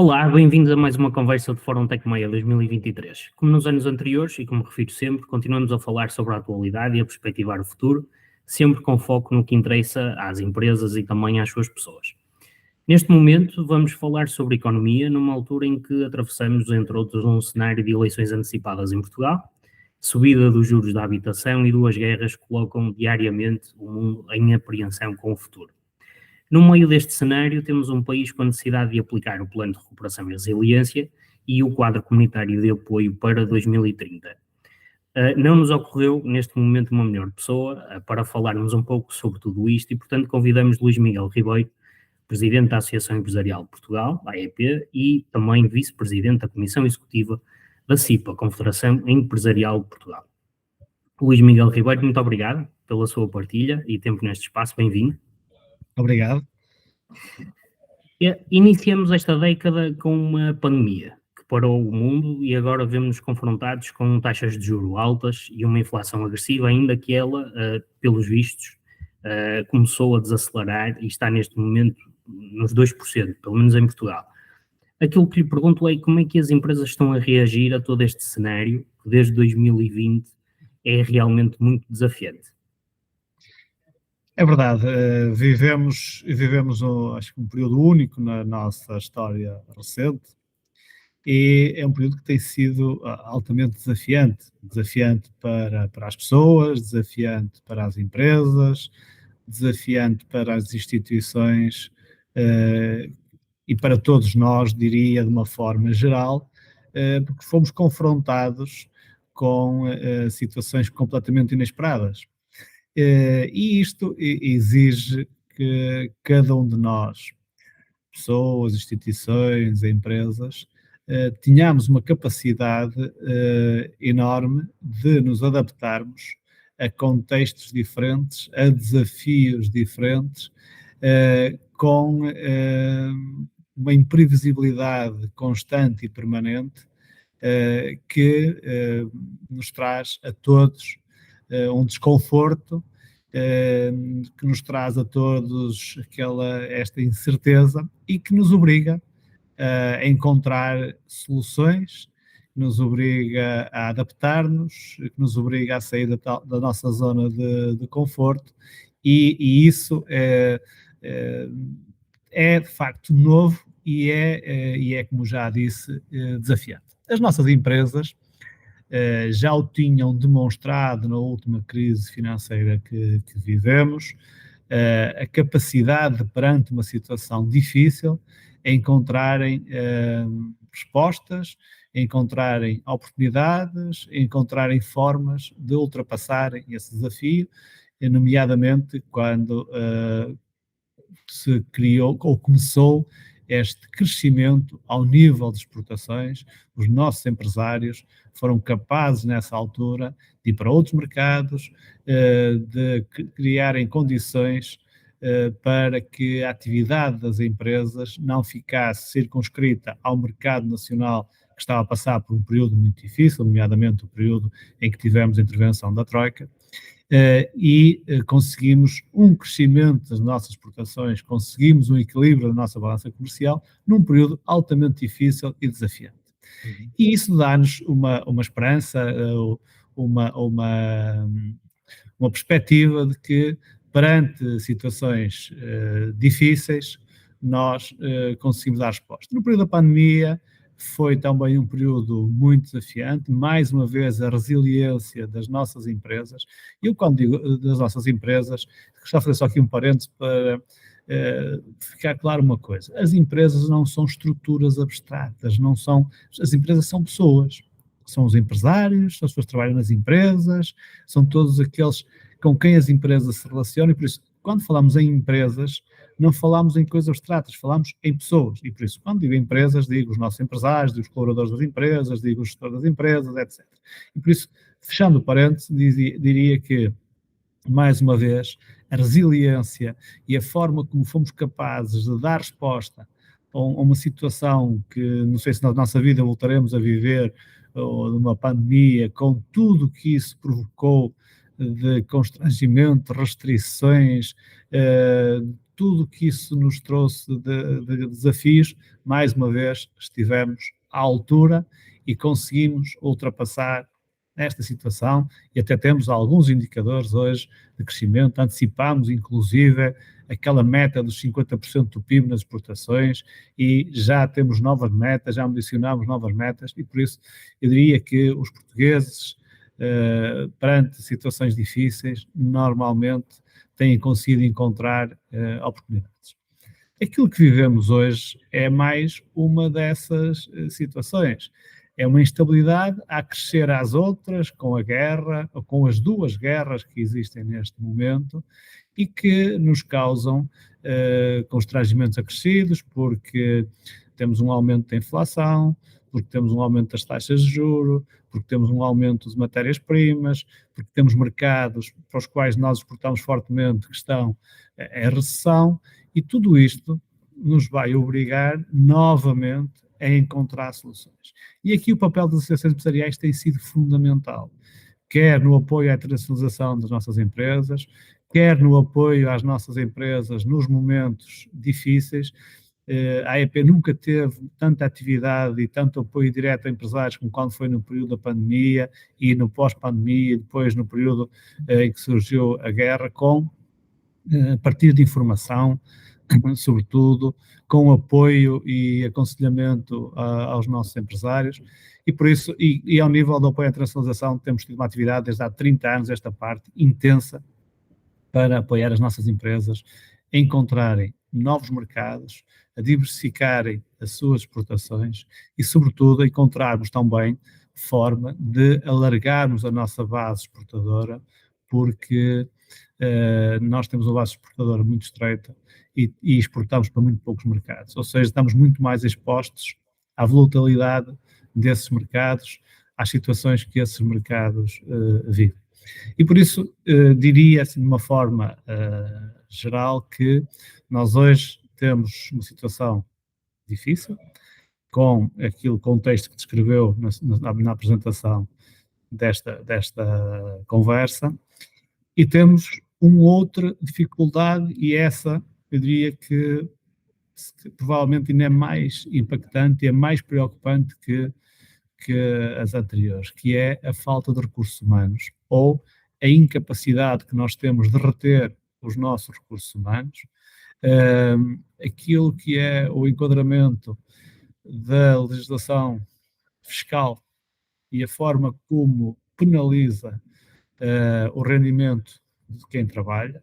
Olá, bem-vindos a mais uma conversa de Fórum Tecmeia 2023. Como nos anos anteriores, e como refiro sempre, continuamos a falar sobre a atualidade e a perspectivar o futuro, sempre com foco no que interessa às empresas e também às suas pessoas. Neste momento, vamos falar sobre economia, numa altura em que atravessamos, entre outros, um cenário de eleições antecipadas em Portugal, subida dos juros da habitação e duas guerras que colocam diariamente o mundo em apreensão com o futuro. No meio deste cenário, temos um país com a necessidade de aplicar o Plano de Recuperação e Resiliência e o quadro comunitário de apoio para 2030. Não nos ocorreu, neste momento, uma melhor pessoa para falarmos um pouco sobre tudo isto e, portanto, convidamos Luís Miguel Ribeiro, Presidente da Associação Empresarial de Portugal, AEP, e também Vice-Presidente da Comissão Executiva da CIPA, Confederação Empresarial de Portugal. Luís Miguel Ribeiro, muito obrigado pela sua partilha e tempo neste espaço, bem-vindo. Obrigado. Iniciamos esta década com uma pandemia que parou o mundo e agora vemos-nos confrontados com taxas de juros altas e uma inflação agressiva, ainda que ela, pelos vistos, começou a desacelerar e está neste momento nos 2%, pelo menos em Portugal. Aquilo que lhe pergunto é como é que as empresas estão a reagir a todo este cenário, que desde 2020 é realmente muito desafiante. É verdade, vivemos acho que um período único na nossa história recente e é um período que tem sido altamente desafiante para as pessoas, desafiante para as empresas, desafiante para as instituições e para todos nós, diria, de uma forma geral, porque fomos confrontados com situações completamente inesperadas. E isto exige que cada um de nós, pessoas, instituições, empresas, tenhamos uma capacidade enorme de nos adaptarmos a contextos diferentes, a desafios diferentes, com uma imprevisibilidade constante e permanente que nos traz a todos um desconforto, que nos traz a todos esta incerteza e que nos obriga a encontrar soluções, que nos obriga a adaptar-nos, que nos obriga a sair da nossa zona de conforto e isso é de facto novo e é, como já disse, desafiante. As nossas empresas já o tinham demonstrado na última crise financeira que vivemos, a capacidade perante uma situação difícil, encontrarem respostas, encontrarem oportunidades, encontrarem formas de ultrapassarem esse desafio, nomeadamente quando se criou ou começou este crescimento ao nível de exportações. Os nossos empresários foram capazes nessa altura de ir para outros mercados, de criarem condições para que a atividade das empresas não ficasse circunscrita ao mercado nacional que estava a passar por um período muito difícil, nomeadamente o período em que tivemos a intervenção da Troika, conseguimos um crescimento das nossas exportações, conseguimos um equilíbrio da nossa balança comercial num período altamente difícil e desafiante. E isso dá-nos uma esperança, uma perspectiva de que perante situações difíceis nós conseguimos dar resposta. No período da pandemia foi também um período muito desafiante, mais uma vez a resiliência das nossas empresas. Eu quando digo das nossas empresas, gostava de fazer só aqui um parênteses para ficar claro uma coisa: as empresas não são estruturas abstratas, as empresas são pessoas, são os empresários, são as pessoas que trabalham nas empresas, são todos aqueles com quem as empresas se relacionam, e por isso, quando falamos em empresas, não falamos em coisas abstratas, falamos em pessoas, e por isso, quando digo empresas, digo os nossos empresários, digo os colaboradores das empresas, digo o gestor das empresas, etc. E por isso, fechando o parênteses, diria que, mais uma vez, a resiliência e a forma como fomos capazes de dar resposta a uma situação que não sei se na nossa vida voltaremos a viver, ou numa pandemia, com tudo que isso provocou de constrangimento, restrições, tudo que isso nos trouxe de desafios, mais uma vez estivemos à altura e conseguimos ultrapassar esta situação e até temos alguns indicadores hoje de crescimento, antecipamos inclusive aquela meta dos 50% do PIB nas exportações e já temos novas metas, já ambicionamos novas metas e por isso eu diria que os portugueses, perante situações difíceis, normalmente têm conseguido encontrar oportunidades. Aquilo que vivemos hoje é mais uma dessas situações. É uma instabilidade a crescer às outras, com a guerra, ou com as duas guerras que existem neste momento, e que nos causam constrangimentos acrescidos, porque temos um aumento da inflação, porque temos um aumento das taxas de juros, porque temos um aumento de matérias-primas, porque temos mercados para os quais nós exportamos fortemente que estão em recessão, e tudo isto nos vai obrigar novamente a encontrar soluções. E aqui o papel das associações empresariais tem sido fundamental, quer no apoio à internacionalização das nossas empresas, quer no apoio às nossas empresas nos momentos difíceis. A AEP nunca teve tanta atividade e tanto apoio direto a empresários como quando foi no período da pandemia e no pós-pandemia e depois no período em que surgiu a guerra, com partilha de informação, sobretudo, com apoio e aconselhamento aos nossos empresários, e por isso, e ao nível do apoio à internacionalização, temos tido uma atividade desde há 30 anos, esta parte intensa, para apoiar as nossas empresas a encontrarem novos mercados, a diversificarem as suas exportações e, sobretudo, a encontrarmos também forma de alargarmos a nossa base exportadora, porque nós temos uma base exportadora muito estreita e exportamos para muito poucos mercados, ou seja, estamos muito mais expostos à volatilidade desses mercados, às situações que esses mercados vivem. E por isso diria assim, de uma forma geral que nós hoje temos uma situação difícil, com aquele contexto que descreveu na apresentação desta conversa, e temos uma outra dificuldade, e essa eu diria que provavelmente ainda é mais impactante e é mais preocupante que as anteriores, que é a falta de recursos humanos ou a incapacidade que nós temos de reter os nossos recursos humanos, aquilo que é o enquadramento da legislação fiscal e a forma como penaliza o rendimento de quem trabalha,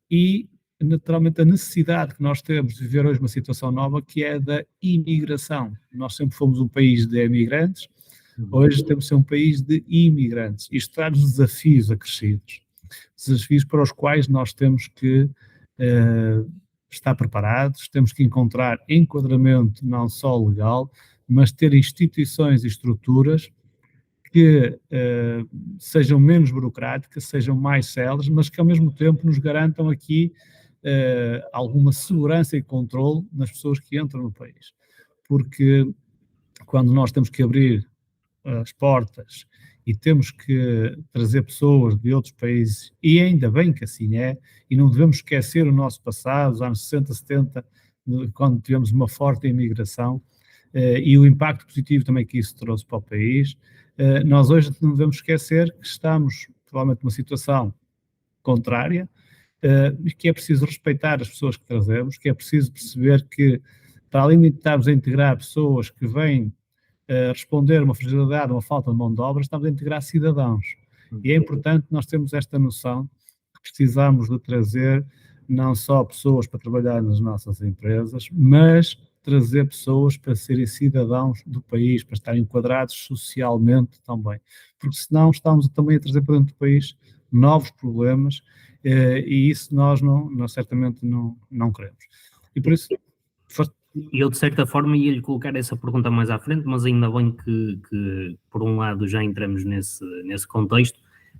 e naturalmente a necessidade que nós temos de viver hoje uma situação nova, que é da imigração. Nós sempre fomos um país de imigrantes, hoje temos de ser um país de imigrantes. Isto traz desafios acrescidos, desafios para os quais nós temos que estar preparados, temos que encontrar enquadramento não só legal, mas ter instituições e estruturas que sejam menos burocráticas, sejam mais céleres, mas que ao mesmo tempo nos garantam aqui alguma segurança e controle nas pessoas que entram no país. Porque quando nós temos que abrir as portas e temos que trazer pessoas de outros países, e ainda bem que assim é, e não devemos esquecer o nosso passado, os anos 60, 70, quando tivemos uma forte imigração, e o impacto positivo também que isso trouxe para o país. Nós hoje não devemos esquecer que estamos provavelmente numa situação contrária, que é preciso respeitar as pessoas que trazemos, que é preciso perceber que, para além de estarmos a integrar pessoas que vêm responder a uma fragilidade, uma falta de mão de obra, estamos a integrar cidadãos. E é importante nós termos esta noção que precisamos de trazer não só pessoas para trabalhar nas nossas empresas, mas trazer pessoas para serem cidadãos do país, para estarem enquadrados socialmente também. Porque senão estamos também a trazer para dentro do país novos problemas, e isso nós certamente não queremos. E por isso... Eu, de certa forma, ia-lhe colocar essa pergunta mais à frente, mas ainda bem que por um lado, já entramos nesse contexto.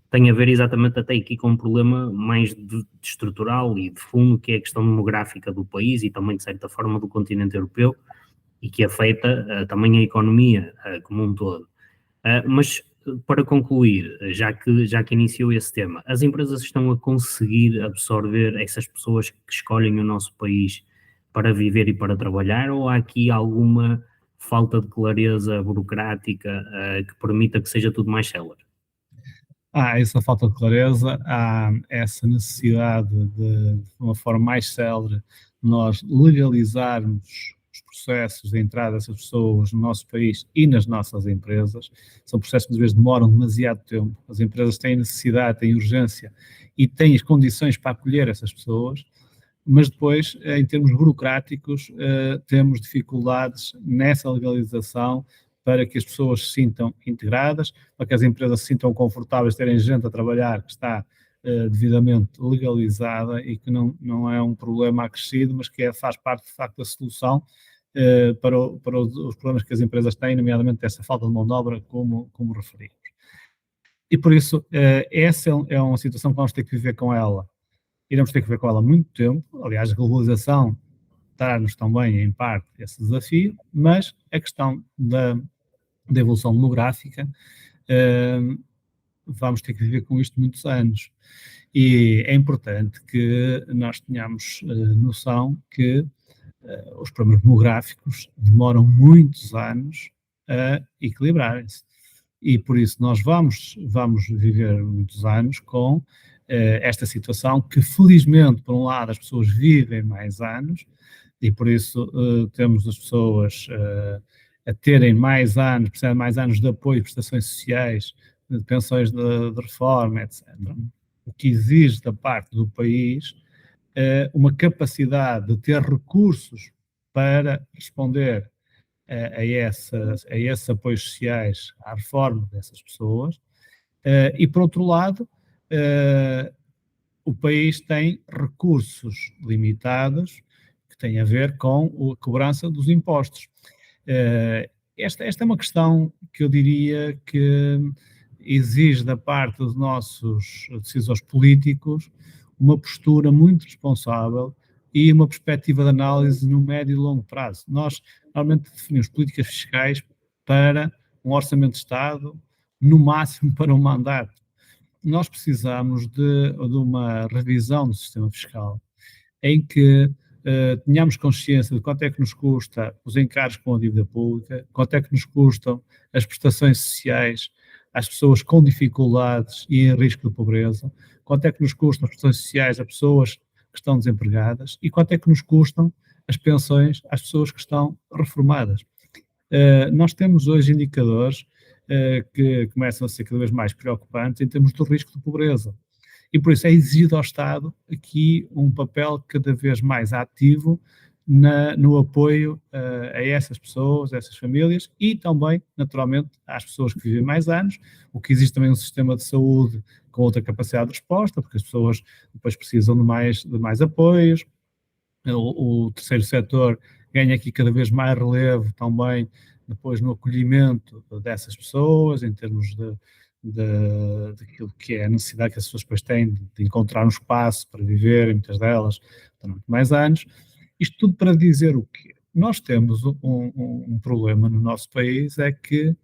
Tem a ver exatamente até aqui com um problema mais de estrutural e de fundo, que é a questão demográfica do país e também, de certa forma, do continente europeu, e que afeta também a economia como um todo. Mas para concluir, já que iniciou esse tema, as empresas estão a conseguir absorver essas pessoas que escolhem o nosso país para viver e para trabalhar, ou há aqui alguma falta de clareza burocrática, que permita que seja tudo mais célere? Há essa falta de clareza, há essa necessidade de uma forma mais célere, nós legalizarmos os processos de entrada dessas pessoas no nosso país e nas nossas empresas. São processos que às vezes demoram demasiado tempo. As empresas têm necessidade, têm urgência e têm as condições para acolher essas pessoas, mas depois, em termos burocráticos, temos dificuldades nessa legalização para que as pessoas se sintam integradas, para que as empresas se sintam confortáveis, terem gente a trabalhar que está devidamente legalizada e que não é um problema acrescido, mas que faz parte, de facto, da solução para os problemas que as empresas têm, nomeadamente essa falta de mão de obra, como referi. E por isso, essa é uma situação que vamos ter que viver com ela. Iremos ter que viver com ela muito tempo. Aliás, a globalização traz-nos também, em parte, esse desafio, mas a questão da evolução demográfica, vamos ter que viver com isto muitos anos. E é importante que nós tenhamos noção que os problemas demográficos demoram muitos anos a equilibrarem-se. E por isso nós vamos viver muitos anos com esta situação que, felizmente, por um lado, as pessoas vivem mais anos e por isso temos as pessoas a terem mais anos, precisam de mais anos de apoio, prestações sociais, de pensões de reforma, etc. O que exige da parte do país uma capacidade de ter recursos para responder a esses apoios sociais, à reforma dessas pessoas, e por outro lado, o país tem recursos limitados que têm a ver com a cobrança dos impostos. Esta é uma questão que eu diria que exige da parte dos nossos decisores políticos uma postura muito responsável e uma perspectiva de análise no médio e longo prazo. Nós normalmente definimos políticas fiscais para um orçamento de Estado, no máximo para um mandato. Nós precisamos de uma revisão do sistema fiscal em que tenhamos consciência de quanto é que nos custa os encargos com a dívida pública, quanto é que nos custam as prestações sociais às pessoas com dificuldades e em risco de pobreza, quanto é que nos custam as prestações sociais a pessoas que estão desempregadas e quanto é que nos custam as pensões às pessoas que estão reformadas. Nós temos hoje indicadores que começam a ser cada vez mais preocupantes em termos do risco de pobreza. E por isso é exigido ao Estado aqui um papel cada vez mais ativo no apoio a essas pessoas, a essas famílias e também, naturalmente, às pessoas que vivem mais anos, o que existe também um sistema de saúde com outra capacidade de resposta, porque as pessoas depois precisam de mais apoios. O terceiro setor ganha aqui cada vez mais relevo também depois no acolhimento dessas pessoas, em termos daquilo que é a necessidade que as pessoas depois têm de encontrar um espaço para viver, muitas delas durante mais anos. Isto tudo para dizer o quê? Nós temos um problema no nosso país, é que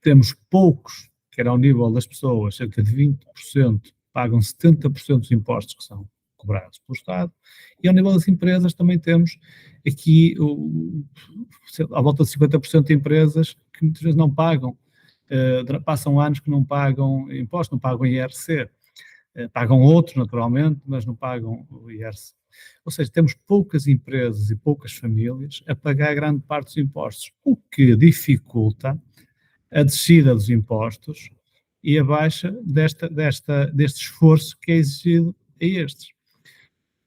temos poucos, quer ao nível das pessoas, cerca de 20% pagam 70% dos impostos que são cobrados pelo Estado, e ao nível das empresas também temos aqui à volta de 50% de empresas que muitas vezes não pagam, passam anos que não pagam impostos, não pagam IRC, pagam outros naturalmente, mas não pagam o IRC. Ou seja, temos poucas empresas e poucas famílias a pagar grande parte dos impostos, o que dificulta a descida dos impostos e a baixa deste esforço que é exigido a estes.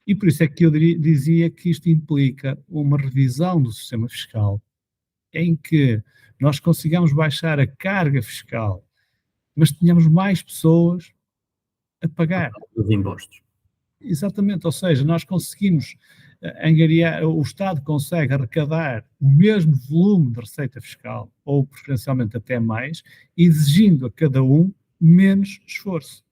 E por isso é que eu dizia que isto implica uma revisão do sistema fiscal em que nós consigamos baixar a carga fiscal, mas tenhamos mais pessoas a pagar. Os impostos. Exatamente, ou seja, nós conseguimos angariar, o Estado consegue arrecadar o mesmo volume de receita fiscal, ou preferencialmente até mais, exigindo a cada um menos esforço.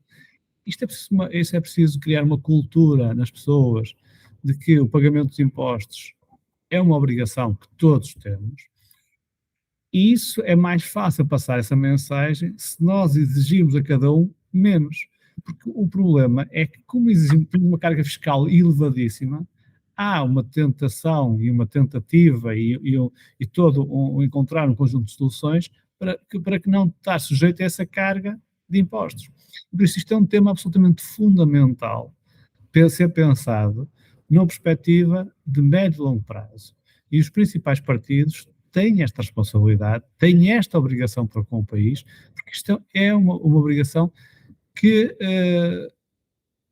Isso é preciso criar uma cultura nas pessoas de que o pagamento dos impostos é uma obrigação que todos temos E isso é mais fácil passar essa mensagem se nós exigirmos a cada um menos. Porque o problema é que, como exigimos uma carga fiscal elevadíssima, há uma tentação e uma tentativa e todo encontrar um conjunto de soluções para que não estar sujeito a essa carga de impostos. Por isso, isto é um tema absolutamente fundamental para ser pensado numa perspectiva de médio e longo prazo. E os principais partidos têm esta responsabilidade, têm esta obrigação para com o país, porque isto é uma obrigação que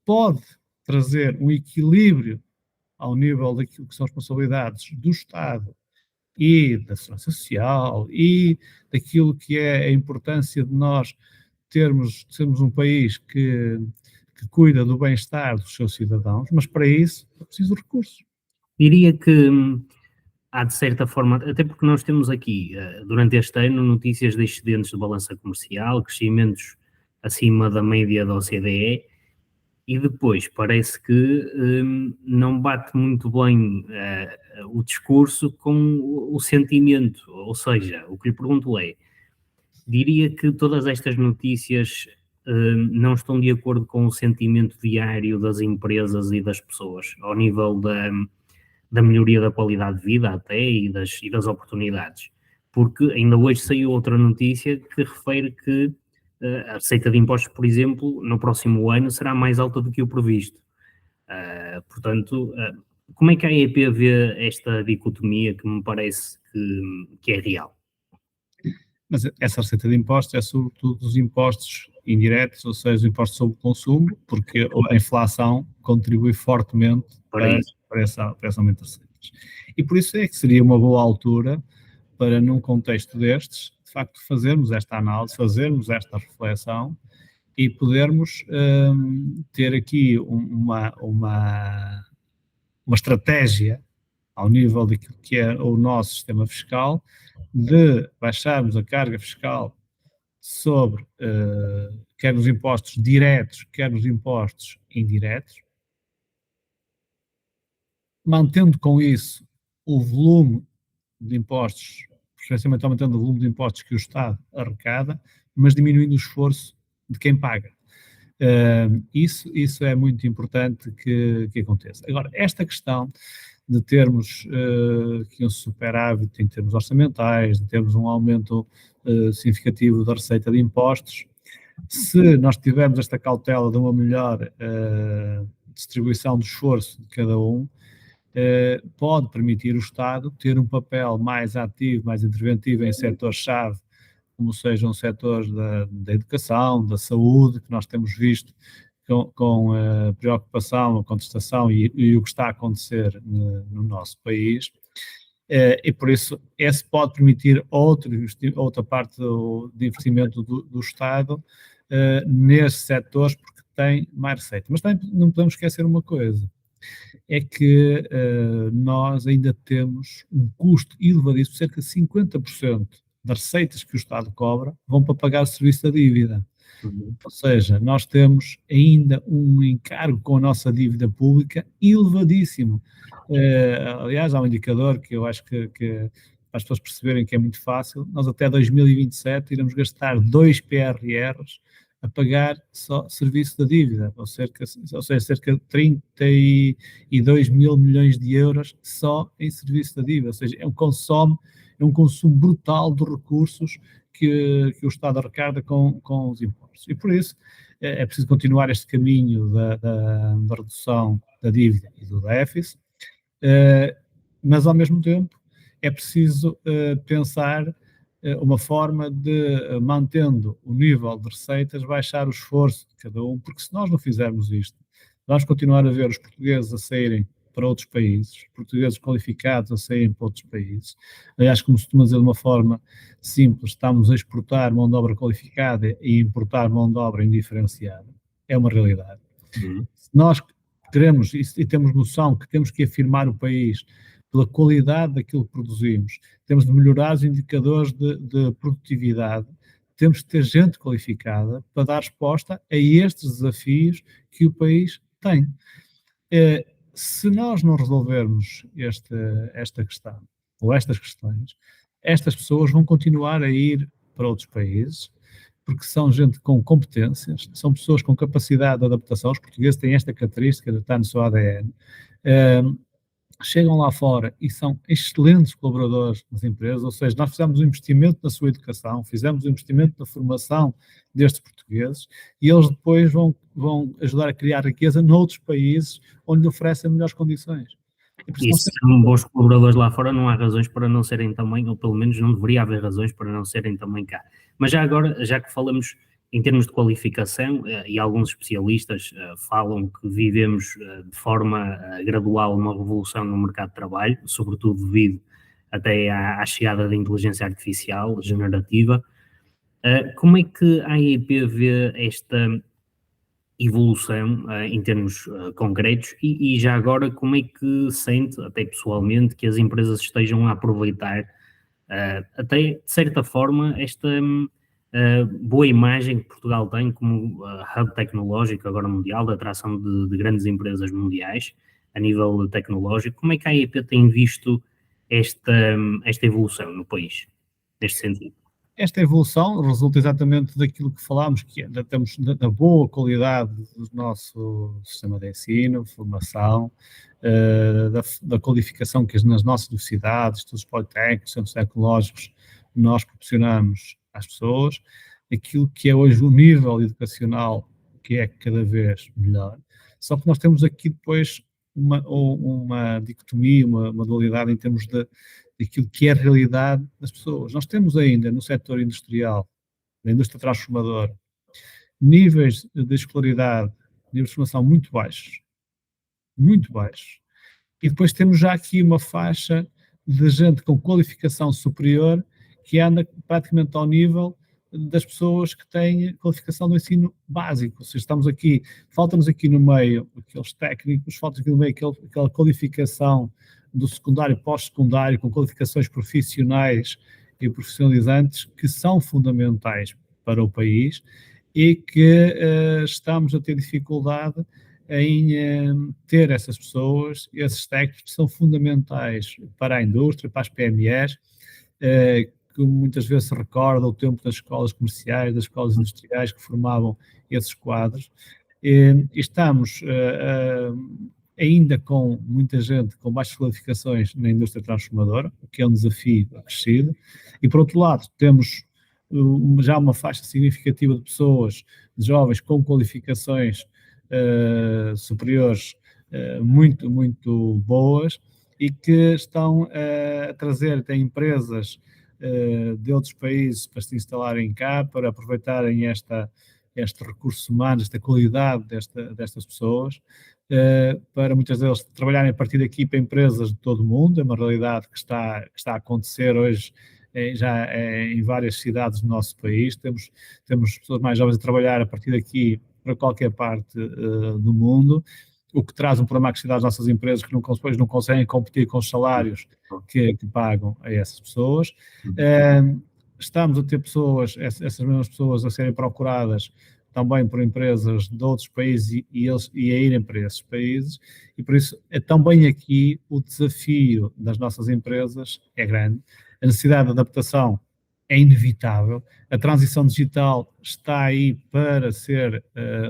pode trazer um equilíbrio ao nível daquilo que são as responsabilidades do Estado e da segurança social e daquilo que é a importância de nós sermos um país que cuida do bem-estar dos seus cidadãos, mas para isso é preciso recursos. Diria que há de certa forma, até porque nós temos aqui, durante este ano, notícias de excedentes de balança comercial, crescimentos acima da média da OCDE, e depois parece que não bate muito bem o discurso com o sentimento. Ou seja, o que lhe pergunto é, diria que todas estas notícias não estão de acordo com o sentimento diário das empresas e das pessoas, ao nível da melhoria da qualidade de vida até e das oportunidades. Porque ainda hoje saiu outra notícia que refere que a receita de impostos, por exemplo, no próximo ano será mais alta do que o previsto. Portanto, como é que a AEP vê esta dicotomia que me parece que é real? Mas essa receita de impostos é sobretudo os impostos indiretos, ou seja, os impostos sobre o consumo, porque a inflação contribui fortemente Para isso. para esse aumento de receitas. E por isso é que seria uma boa altura para, num contexto destes, de facto, fazermos esta análise, fazermos esta reflexão e podermos ter aqui uma estratégia ao nível daquilo que é o nosso sistema fiscal, de baixarmos a carga fiscal sobre quer nos impostos diretos, quer nos impostos indiretos, mantendo com isso o volume de impostos, preferencialmente aumentando o volume de impostos que o Estado arrecada, mas diminuindo o esforço de quem paga. Isso é muito importante que aconteça. Agora, esta questão de termos aqui um superávit em termos orçamentais, de termos um aumento significativo da receita de impostos, se nós tivermos esta cautela de uma melhor distribuição do esforço de cada um, pode permitir o Estado ter um papel mais ativo, mais interventivo em setores-chave, como sejam setores da educação, da saúde, que nós temos visto com a preocupação, a contestação e o que está a acontecer no nosso país. E por isso, esse pode permitir outra parte de investimento do Estado nesses setores, porque tem mais receita. Mas também não podemos esquecer uma coisa, é que nós ainda temos um custo elevadíssimo, cerca de 50% das receitas que o Estado cobra vão para pagar o serviço da dívida. Uhum. Ou seja, nós temos ainda um encargo com a nossa dívida pública elevadíssimo. Aliás, há um indicador que eu acho que para as pessoas perceberem que é muito fácil, nós até 2027 iremos gastar 2 PRRs a pagar só serviço da dívida, ou seja, cerca de 32 mil milhões de euros só em serviço da dívida, ou seja, é um consumo brutal de recursos que o Estado arrecada com os impostos. E por isso é preciso continuar este caminho da redução da dívida e do déficit, mas ao mesmo tempo é preciso pensar uma forma de, mantendo o nível de receitas, baixar o esforço de cada um, porque se nós não fizermos isto, vamos continuar a ver os portugueses a saírem para outros países, portugueses qualificados a saírem para outros países. Aliás, como se costuma dizer de uma forma simples, estamos a exportar mão de obra qualificada e importar mão de obra indiferenciada. É uma realidade. Uhum. Se nós queremos e temos noção que temos que afirmar o país pela qualidade daquilo que produzimos, temos de melhorar os indicadores de produtividade, temos de ter gente qualificada para dar resposta a estes desafios que o país tem. Se nós não resolvermos esta questão, ou estas questões, estas pessoas vão continuar a ir para outros países, porque são gente com competências, são pessoas com capacidade de adaptação. Os portugueses têm esta característica de estar no seu ADN. Chegam lá fora e são excelentes colaboradores das empresas, ou seja, nós fizemos um investimento na sua educação, fizemos um investimento na formação destes portugueses e eles depois vão ajudar a criar riqueza noutros países onde lhe oferecem melhores condições. E se são bons colaboradores lá fora, não há razões para não serem também, ou pelo menos não deveria haver razões para não serem também cá. Mas já agora, já que falamos em termos de qualificação, e alguns especialistas falam que vivemos de forma gradual uma revolução no mercado de trabalho, sobretudo devido até à chegada da inteligência artificial generativa. Como é que a AIP vê esta evolução em termos concretos e já agora como é que sente, até pessoalmente, que as empresas estejam a aproveitar até de certa forma esta boa imagem que Portugal tem como hub tecnológico agora mundial, de atração de grandes empresas mundiais a nível tecnológico. Como é que a AIP tem visto esta evolução no país, neste sentido? Esta evolução resulta exatamente daquilo que falámos, que ainda temos da boa qualidade do nosso sistema de ensino, formação, da qualificação que nas nossas universidades, estudos politécnicos, centros tecnológicos, nós proporcionamos às pessoas, aquilo que é hoje o nível educacional, que é cada vez melhor. Só que nós temos aqui depois uma dicotomia, uma dualidade em termos daquilo que é a realidade das pessoas. Nós temos ainda no setor industrial, na indústria transformadora, níveis de escolaridade, níveis de formação muito baixos, e depois temos já aqui uma faixa de gente com qualificação superior que anda praticamente ao nível das pessoas que têm qualificação do ensino básico. Ou seja, falta-nos aqui no meio aqueles técnicos, falta aqui no meio aquela qualificação do secundário e pós-secundário, com qualificações profissionais e profissionalizantes que são fundamentais para o país e que estamos a ter dificuldade em ter essas pessoas, esses técnicos que são fundamentais para a indústria, para as PMEs, que muitas vezes se recorda o tempo das escolas comerciais, das escolas industriais que formavam esses quadros. E estamos ainda com muita gente com baixas qualificações na indústria transformadora, o que é um desafio acrescido, e por outro lado temos já uma faixa significativa de pessoas, de jovens com qualificações superiores muito, muito boas e que estão a trazer até empresas de outros países para se instalarem cá, para aproveitarem este recurso humano, esta qualidade destas pessoas, para muitas delas trabalharem a partir daqui para empresas de todo o mundo. É uma realidade que está a acontecer hoje já em várias cidades do nosso país. Temos pessoas mais jovens a trabalhar a partir daqui para qualquer parte do mundo, o que traz um problema acrescido às nossas empresas que depois não conseguem competir com os salários que pagam a essas pessoas. Estamos a ter pessoas, essas mesmas pessoas a serem procuradas também por empresas de outros países e a irem para esses países, e por isso também aqui o desafio das nossas empresas é grande, a necessidade de adaptação é inevitável, a transição digital está aí para ser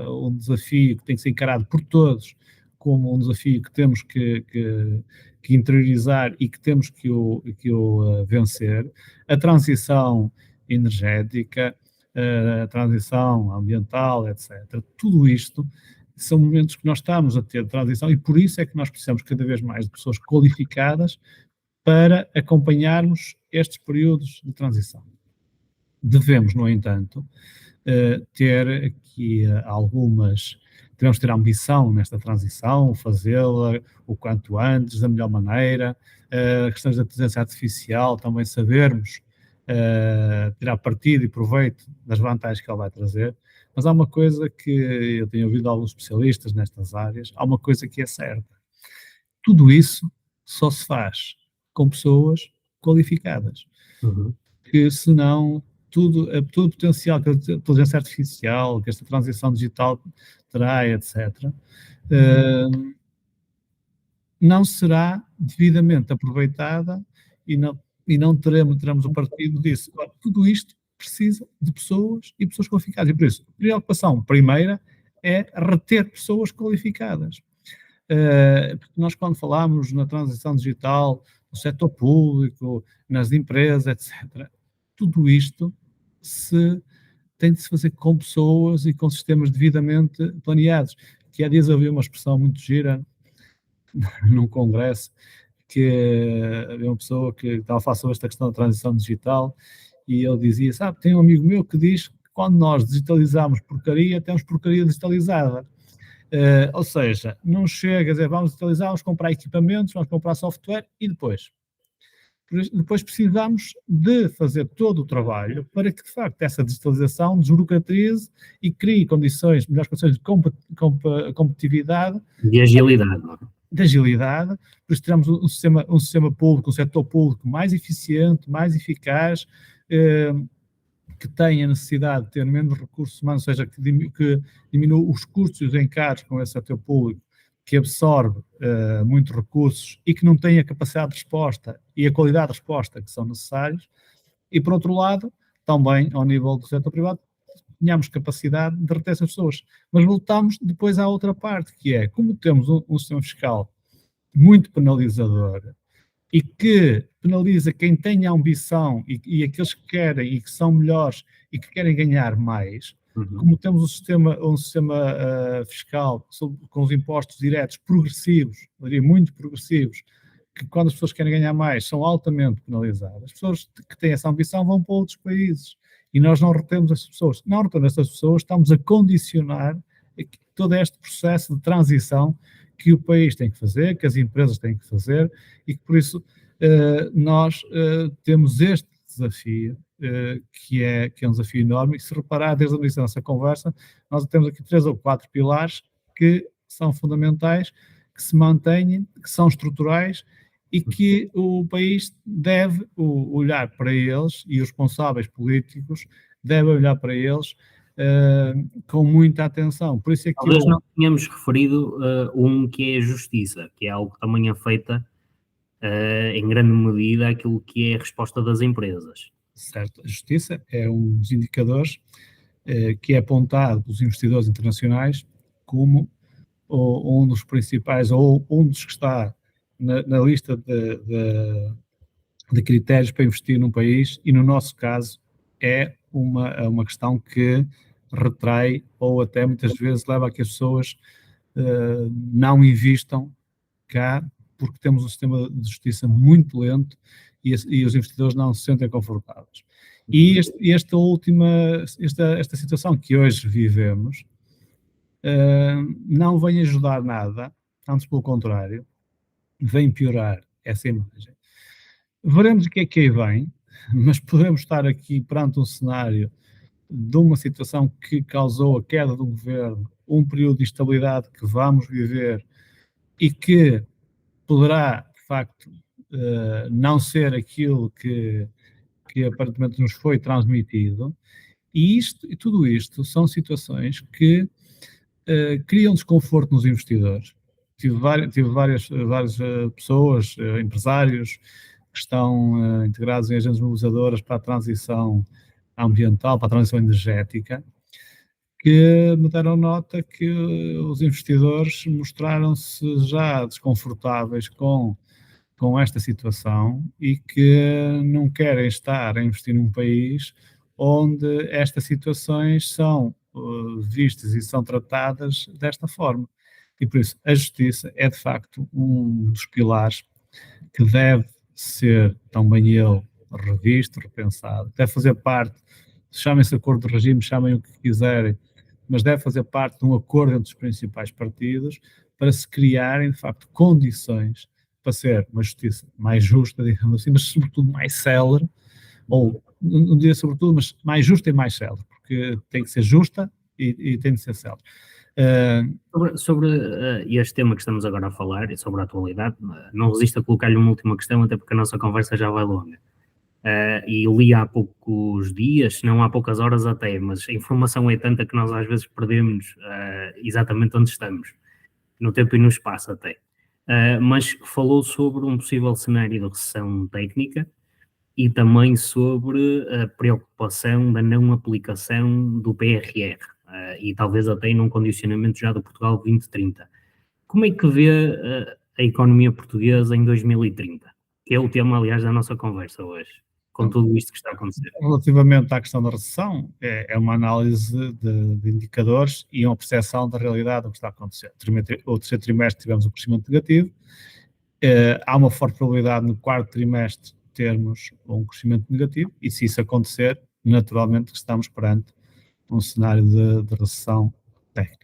um desafio que tem que ser encarado por todos como um desafio que temos que interiorizar e que temos que o vencer. A transição energética, a transição ambiental, etc. Tudo isto são momentos que nós estamos a ter de transição e por isso é que nós precisamos cada vez mais de pessoas qualificadas para acompanharmos estes períodos de transição. Devemos, no entanto, ter aqui devemos ter ambição nesta transição, fazê-la o quanto antes, da melhor maneira, questões da inteligência artificial, também sabermos tirar partido e proveito das vantagens que ela vai trazer, mas há uma coisa que eu tenho ouvido alguns especialistas nestas áreas, há uma coisa que é certa, tudo isso só se faz com pessoas qualificadas, que senão todo o potencial que a inteligência artificial, que esta transição digital terá, etc., não será devidamente aproveitada e e não teremos o partido disso. Agora, tudo isto precisa de pessoas e pessoas qualificadas. E por isso, a preocupação primeira é reter pessoas qualificadas. Porque nós, quando falamos na transição digital, no setor público, nas empresas, etc., tudo isto tem de se fazer com pessoas e com sistemas devidamente planeados. Que há dias havia uma expressão muito gira num congresso, que havia uma pessoa que estava a falar sobre esta questão da transição digital e ele dizia, sabe, tem um amigo meu que diz que quando nós digitalizamos porcaria, temos porcaria digitalizada. Ou seja, não chega a dizer, vamos digitalizar, vamos comprar equipamentos, vamos comprar software e depois precisamos de fazer todo o trabalho para que, de facto, essa digitalização desburocratize e crie melhores condições de competitividade. De agilidade, não é? De agilidade, por isso teremos um sistema público, um setor público mais eficiente, mais eficaz, que tenha necessidade de ter menos recursos humanos, ou seja, que diminua os custos e os encargos com esse setor público, que absorve muitos recursos e que não tem a capacidade de resposta e a qualidade de resposta que são necessários. E, por outro lado, também, ao nível do setor privado, tenhamos capacidade de reter essas pessoas. Mas voltamos depois à outra parte, que é, como temos um sistema fiscal muito penalizador e que penaliza quem tem a ambição e aqueles que querem e que são melhores e que querem ganhar mais, como temos um sistema fiscal com os impostos diretos progressivos, eu diria muito progressivos, que quando as pessoas querem ganhar mais são altamente penalizadas. As pessoas que têm essa ambição vão para outros países e nós não retemos essas pessoas. Não retendo essas pessoas, estamos a condicionar todo este processo de transição que o país tem que fazer, que as empresas têm que fazer e que por isso nós temos este desafio, que é um desafio enorme, e se reparar desde o início da nossa conversa, nós temos aqui 3 ou 4 pilares que são fundamentais, que se mantêm, que são estruturais e que o país deve olhar para eles e os responsáveis políticos devem olhar para eles com muita atenção. Por isso é que talvez não tínhamos referido um que é a justiça, que é algo que também afeta em grande medida aquilo que é a resposta das empresas. Certo, a justiça é um dos indicadores que é apontado pelos investidores internacionais como um dos principais, ou um dos que está na lista de critérios para investir num país, e no nosso caso é uma questão que retrai ou até muitas vezes leva a que as pessoas não invistam cá, porque temos um sistema de justiça muito lento e os investidores não se sentem confortáveis. E esta situação que hoje vivemos não vem ajudar nada, antes pelo contrário, vem piorar essa imagem. Veremos o que é que aí vem, mas podemos estar aqui perante um cenário de uma situação que causou a queda do governo, um período de instabilidade que vamos viver e que poderá, de facto, não ser aquilo que aparentemente nos foi transmitido, e tudo isto são situações que criam desconforto nos investidores. Tive várias pessoas, empresários, que estão integrados em agentes mobilizadoras para a transição ambiental, para a transição energética, que me deram nota que os investidores mostraram-se já desconfortáveis com esta situação e que não querem estar a investir num país onde estas situações são vistas e são tratadas desta forma. E por isso a justiça é de facto um dos pilares que deve ser também ele revisto, repensado, deve fazer parte, chamem-se acordo de regime, chamem o que quiserem, mas deve fazer parte de um acordo entre os principais partidos para se criarem, de facto, condições para ser uma justiça mais justa, digamos assim, mas sobretudo mais célere, ou não diria sobretudo, mas mais justa e mais célere, porque tem que ser justa e tem de ser célere. Sobre este tema que estamos agora a falar, e sobre a atualidade, não resisto a colocar-lhe uma última questão, até porque a nossa conversa já vai longa. E li há poucos dias, se não há poucas horas até, mas a informação é tanta que nós às vezes perdemos exatamente onde estamos, no tempo e no espaço até. Mas falou sobre um possível cenário de recessão técnica e também sobre a preocupação da não aplicação do PRR, e talvez até num condicionamento já do Portugal 2030. Como é que vê a economia portuguesa em 2030? Que é o tema, aliás, da nossa conversa hoje, com tudo isto que está a acontecer. Relativamente à questão da recessão, é uma análise de indicadores e uma percepção da realidade do que está a acontecer. O terceiro trimestre tivemos um crescimento negativo, há uma forte probabilidade no quarto trimestre termos um crescimento negativo, e se isso acontecer, naturalmente estamos perante um cenário de recessão técnica.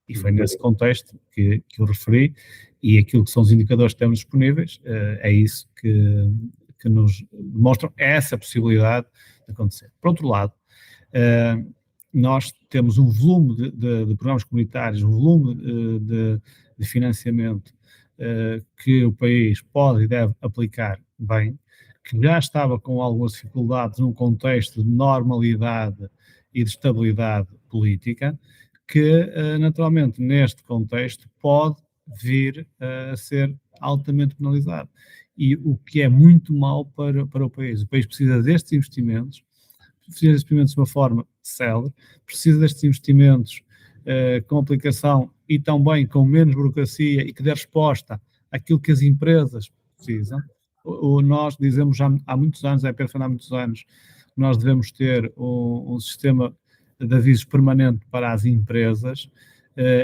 E foi nesse contexto que eu referi, e aquilo que são os indicadores que temos disponíveis, é isso que nos demonstram essa possibilidade de acontecer. Por outro lado, nós temos um volume de programas comunitários, um volume de financiamento que o país pode e deve aplicar bem, que já estava com algumas dificuldades num contexto de normalidade e de estabilidade política, que naturalmente neste contexto pode vir a ser altamente penalizado. E o que é muito mau para o país. O país precisa destes investimentos, de uma forma célere, precisa destes investimentos com aplicação e também com menos burocracia e que dê resposta àquilo que as empresas precisam. Nós dizemos já há muitos anos, é pensando há muitos anos, nós devemos ter um sistema de avisos permanente para as empresas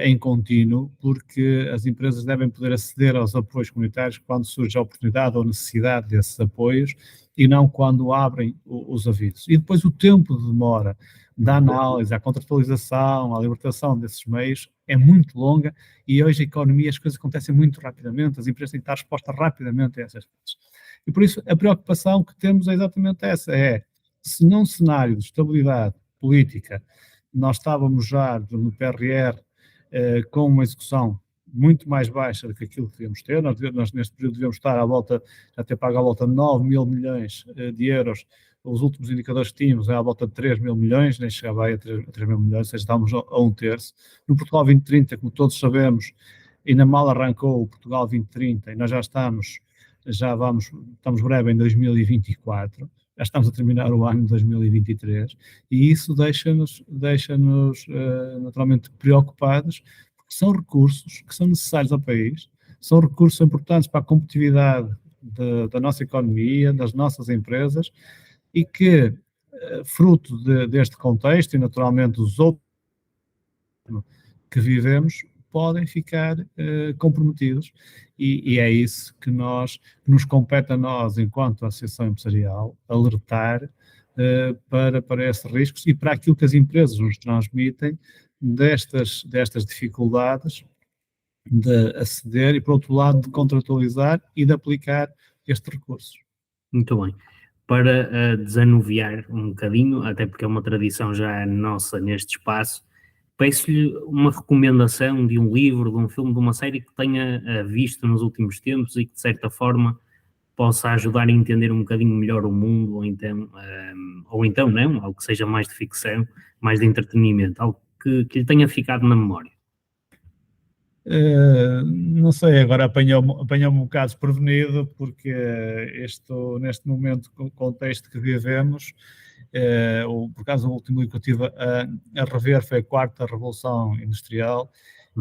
em contínuo, porque as empresas devem poder aceder aos apoios comunitários quando surge a oportunidade ou necessidade desses apoios e não quando abrem os avisos. E depois o tempo de demora da análise, à contratualização, à libertação desses meios é muito longa, e hoje a economia, as coisas acontecem muito rapidamente, as empresas têm que dar resposta rapidamente a essas coisas. E por isso a preocupação que temos é exatamente essa, se num cenário de estabilidade política nós estávamos já no PRR com uma execução muito mais baixa do que aquilo que devíamos ter. Nós neste período devíamos estar já ter pago à volta de 9 mil milhões de euros. Os últimos indicadores que tínhamos à volta de 3 mil milhões, nem chegava aí a 3 mil milhões, ou seja, estávamos a um terço. No Portugal 2030, como todos sabemos, ainda mal arrancou o Portugal 2030 e nós estamos breve em 2024. Já estamos a terminar o ano de 2023, e isso deixa-nos naturalmente preocupados, porque são recursos que são necessários ao país, são recursos importantes para a competitividade da nossa economia, das nossas empresas, e que, fruto deste contexto e naturalmente dos outros que vivemos, podem ficar comprometidos, e é isso que nos compete a nós, enquanto Associação Empresarial, alertar para esses riscos e para aquilo que as empresas nos transmitem destas dificuldades de aceder e, por outro lado, de contratualizar e de aplicar estes recursos. Muito bem. Para desanuviar um bocadinho, até porque é uma tradição já nossa neste espaço, peço-lhe uma recomendação de um livro, de um filme, de uma série que tenha visto nos últimos tempos e que, de certa forma, possa ajudar a entender um bocadinho melhor o mundo, ou então não, algo que seja mais de ficção, mais de entretenimento, algo que lhe tenha ficado na memória. Não sei, agora apanhou-me um bocado desprevenido, porque neste momento, com o contexto que vivemos, por acaso o último livro que eu estive a rever foi a Quarta Revolução Industrial,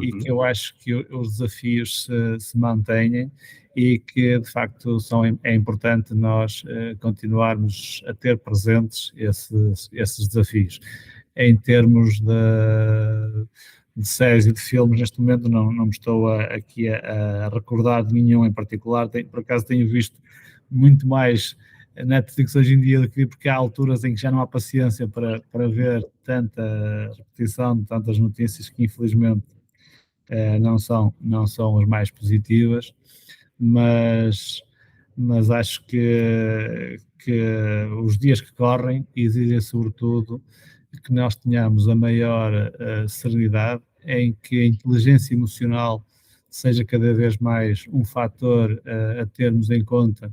e que eu acho que os desafios se mantêm, e que de facto é importante nós continuarmos a ter presentes esses desafios. Em termos de séries e de filmes, neste momento não me estou aqui a recordar de nenhum em particular. Por acaso tenho visto muito mais Netflix hoje em dia do que, porque há alturas em que já não há paciência para ver tanta repetição de tantas notícias que infelizmente não são as mais positivas, mas acho que os dias que correm exigem sobretudo que nós tenhamos a maior serenidade, em que a inteligência emocional seja cada vez mais um fator a termos em conta,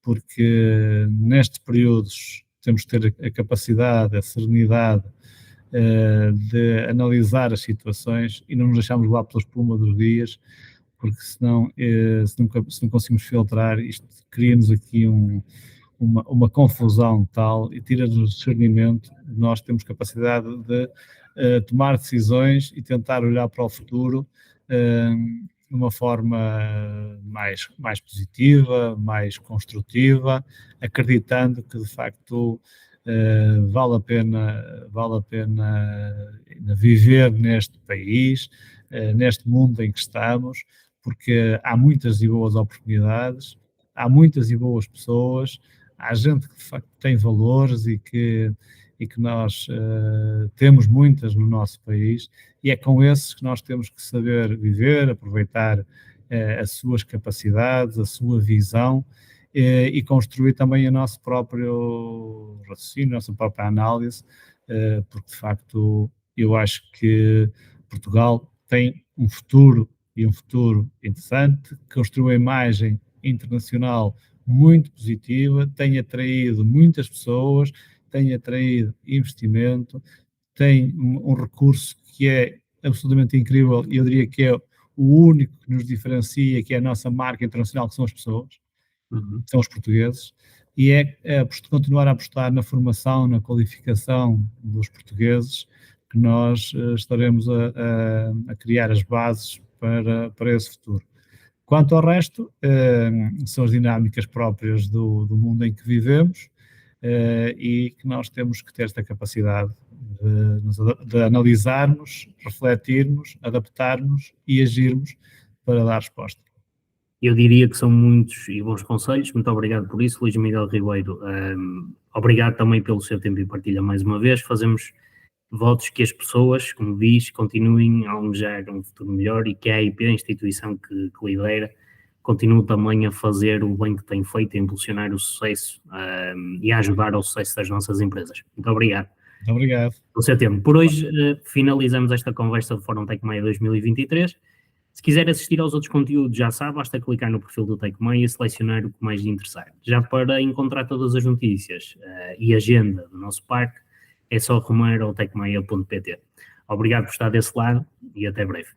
porque nestes períodos temos que ter a capacidade, a serenidade de analisar as situações e não nos deixarmos levar pela espuma dos dias, porque senão, se não conseguimos filtrar, isto cria-nos aqui uma confusão tal e tira-nos o discernimento. Nós temos capacidade de tomar decisões e tentar olhar para o futuro de uma forma mais positiva, mais construtiva, acreditando que de facto vale a pena viver neste país, neste mundo em que estamos, porque há muitas e boas oportunidades, há muitas e boas pessoas, há gente que de facto tem valores e que nós temos muitas no nosso país, e é com esses que nós temos que saber viver, aproveitar as suas capacidades, a sua visão, e construir também o nosso próprio raciocínio, a nossa própria análise, porque de facto eu acho que Portugal tem um futuro interessante, construiu uma imagem internacional muito positiva, tem atraído muitas pessoas, tem atraído investimento, tem um recurso que é absolutamente incrível, e eu diria que é o único que nos diferencia, que é a nossa marca internacional, que são as pessoas, são os portugueses, e é continuar a apostar na formação, na qualificação dos portugueses, que nós estaremos a criar as bases para esse futuro. Quanto ao resto, são as dinâmicas próprias do mundo em que vivemos, e que nós temos que ter esta capacidade de analisarmos, refletirmos, adaptarmos e agirmos para dar resposta. Eu diria que são muitos e bons conselhos. Muito obrigado por isso, Luís Miguel Ribeiro. Obrigado também pelo seu tempo e partilha mais uma vez. Fazemos votos que as pessoas, como diz, continuem a almejar um futuro melhor e que a AIP, a instituição que lidera, continue também a fazer o bem que tem feito, a impulsionar o sucesso e a ajudar ao sucesso das nossas empresas. Muito obrigado. Muito obrigado. Pelo seu tempo. Por hoje, finalizamos esta conversa do Fórum TecMeia 2023. Se quiser assistir aos outros conteúdos, já sabe, basta clicar no perfil do TecMeia e selecionar o que mais lhe interessar. Já para encontrar todas as notícias e agenda do nosso parque, é só rumar ao tecmeia.pt. Obrigado por estar desse lado e até breve.